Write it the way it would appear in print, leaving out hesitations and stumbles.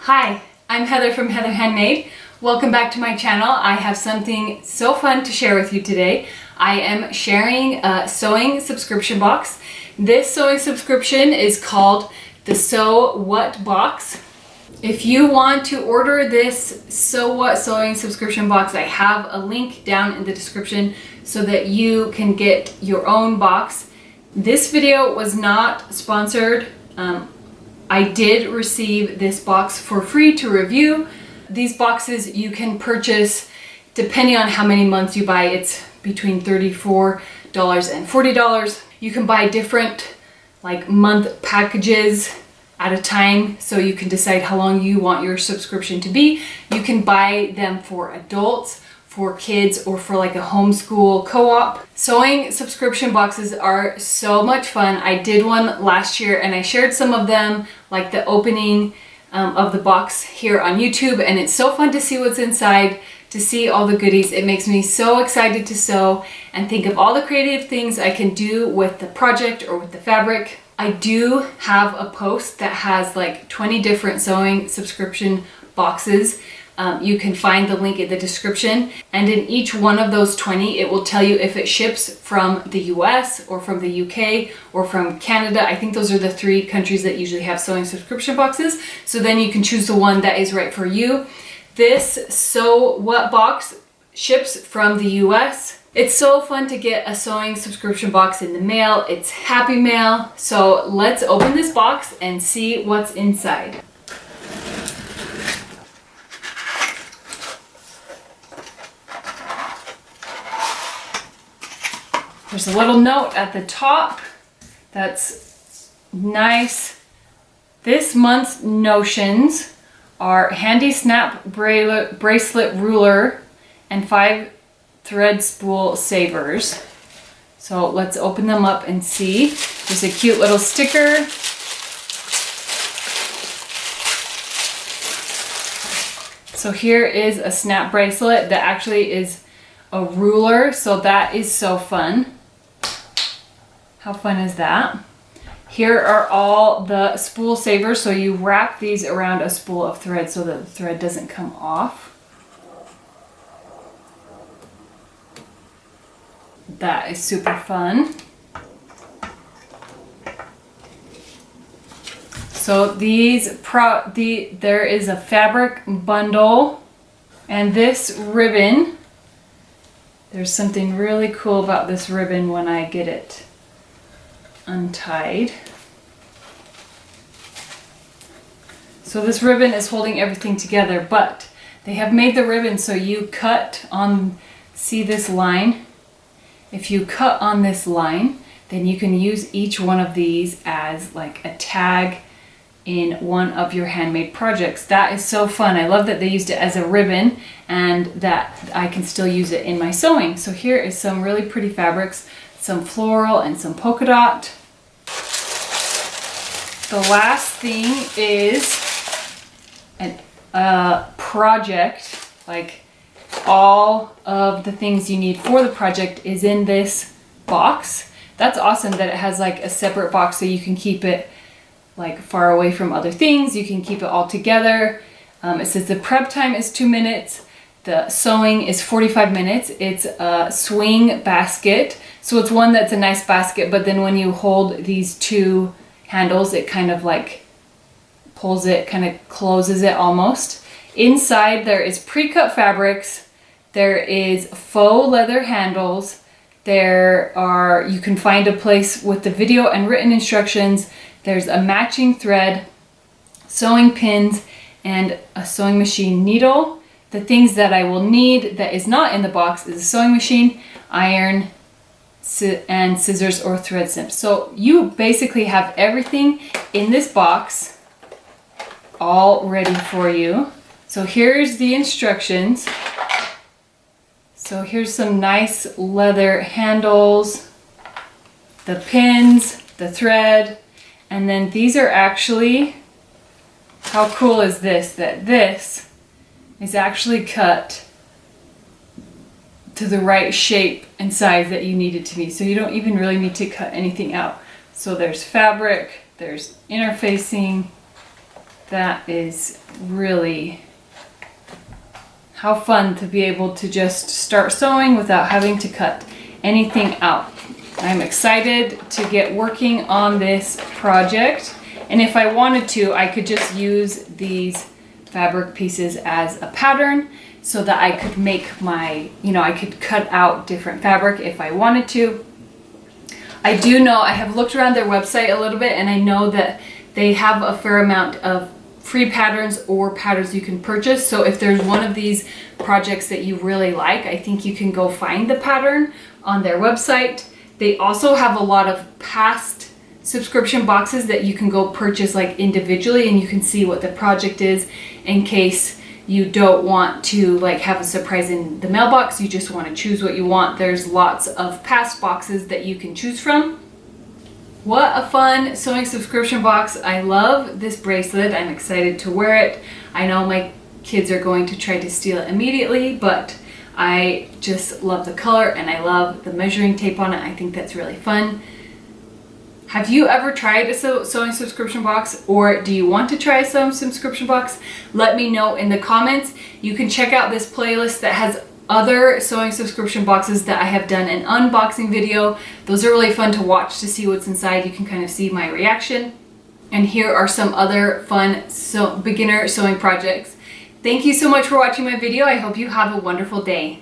Hi, I'm Heather from Heather Handmade. Welcome back to my channel. I have something so fun to share with you today. I am sharing a sewing subscription box. This sewing subscription is called the Sew What box. If you want to order this Sew What sewing subscription box, I have a link down in the description so that you can get your own box. This video was not sponsored. I did receive this box for free to review. These boxes you can purchase depending on how many months you buy. It's between $34 and $40. You can buy different month packages at a time, so you can decide how long you want your subscription to be. You can buy them for adults, for kids, or for a homeschool co-op. Sewing subscription boxes are so much fun. I did one last year and I shared some of them, like the opening of the box here on YouTube, and it's so fun to see what's inside, to see all the goodies. It makes me so excited to sew and think of all the creative things I can do with the project or with the fabric. I do have a post that has 20 different sewing subscription boxes. You can find the link in the description, and in each one of those 20 it will tell you if it ships from the US or from the UK or from Canada. I think those are the 3 countries that usually have sewing subscription boxes, so then you can choose the one that is right for you. This Sew What box ships from the US. It's so fun to get a sewing subscription box in the mail. It's happy mail. So let's open this box and see what's inside. There's a little note at the top that's nice. This month's notions are handy snap bracelet ruler and 5 thread spool savers. So let's open them up and see. There's a cute little sticker. So here is a snap bracelet that actually is a ruler, so that is so fun. How fun is that? Here are all the spool savers, so you wrap these around a spool of thread so that the thread doesn't come off. That is super fun. So there is a fabric bundle, and this ribbon, there's something really cool about this ribbon when I get it untied. So this ribbon is holding everything together, but they have made the ribbon so you cut on, see this line? If you cut on this line, then you can use each one of these as a tag in one of your handmade projects. That is so fun. I love that they used it as a ribbon and that I can still use it in my sewing. So here is some really pretty fabrics, some floral and some polka dot. The last thing is a project, all of the things you need for the project is in this box. That's awesome that it has a separate box so you can keep it far away from other things. You can keep it all together. It says the prep time is 2 minutes. The sewing is 45 minutes. It's a swing basket. So it's one that's a nice basket, but then when you hold these 2 handles, it kind of pulls it, kind of closes it almost. Inside there is pre-cut fabrics. There is faux leather handles. You can find a place with the video and written instructions. There's a matching thread, sewing pins, and a sewing machine needle. The things that I will need that is not in the box is a sewing machine, iron, and scissors or thread snips. So you basically have everything in this box all ready for you. So here's the instructions. So here's some nice leather handles, the pins, the thread, and then these are actually, how cool is this, that this is actually cut to the right shape and size that you need it to be. So you don't even really need to cut anything out. So there's fabric, there's interfacing, That is really how fun to be able to just start sewing without having to cut anything out. I'm excited to get working on this project. And if I wanted to, I could just use these fabric pieces as a pattern so that I could make my, I could cut out different fabric if I wanted to. I do know, I have looked around their website a little bit, and I know that they have a fair amount of free patterns or patterns you can purchase. So if there's one of these projects that you really like, I think you can go find the pattern on their website. They also have a lot of past subscription boxes that you can go purchase like individually, and you can see what the project is in case you don't want to like have a surprise in the mailbox. You just want to choose what you want. There's lots of past boxes that you can choose from. What a fun sewing subscription box. I love this bracelet. I'm excited to wear it. I know my kids are going to try to steal it immediately, but I just love the color and I love the measuring tape on it. I think that's really fun. Have you ever tried a sewing subscription box, or do you want to try a sewing subscription box? Let me know in the comments. You can check out this playlist that has other sewing subscription boxes that I have done an unboxing video. Those are really fun to watch to see what's inside. You can kind of see my reaction. And here are some other fun beginner sewing projects. Thank you so much for watching my video. I hope you have a wonderful day.